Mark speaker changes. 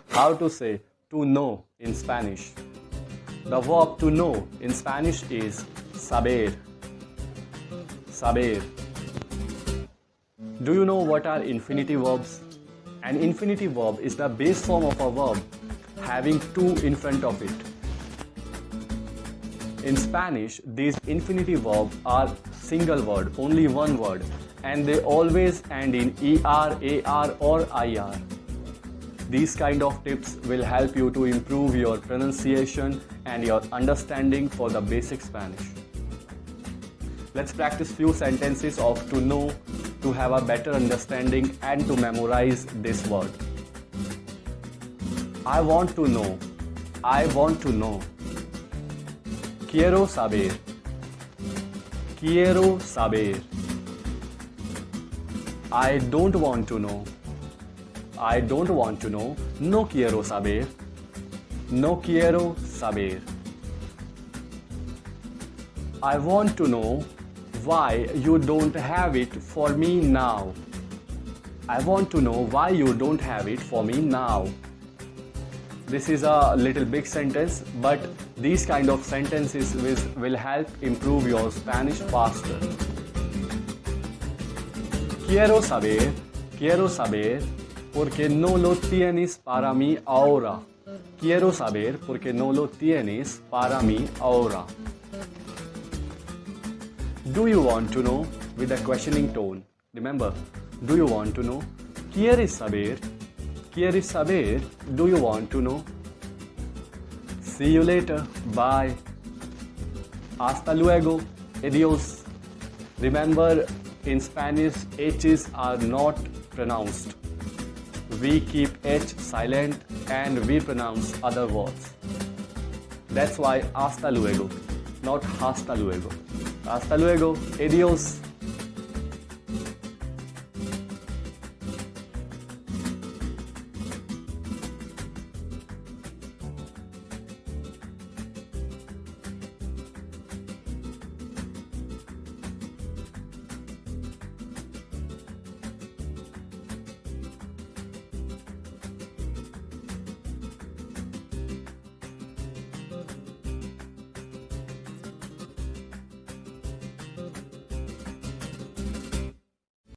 Speaker 1: How to say to know in Spanish? The verb to know in Spanish is saber. Saber. Do you know what are infinitive verbs? An infinitive verb is the base form of a verb having to in front of it. In Spanish, these infinitive verbs are single word, only one word, and they always end in er, ar or ir. These kind of tips will help you to improve your pronunciation and your understanding for the basic Spanish. Let's practice few sentences of to know to have a better understanding and to memorize this word. I want to know. I want to know. Quiero saber. Quiero saber. I don't want to know. I don't want to know. No quiero saber. No quiero saber. I want to know why you don't have it for me now. I want to know why you don't have it for me now. This is a little big sentence, but these kind of sentences will help improve your Spanish faster. Quiero saber porque no lo tienes para mí ahora. Quiero saber porque no lo tienes para mí ahora. Do you want to know with a questioning tone? Remember, do you want to know? ¿Quieres saber? ¿Quieres saber? Do you want to know? See you later. Bye. Hasta luego. Adios. Remember, in Spanish, H's are not pronounced. We keep H silent and we pronounce other words. That's why hasta luego, not hasta luego. Hasta luego. Adios.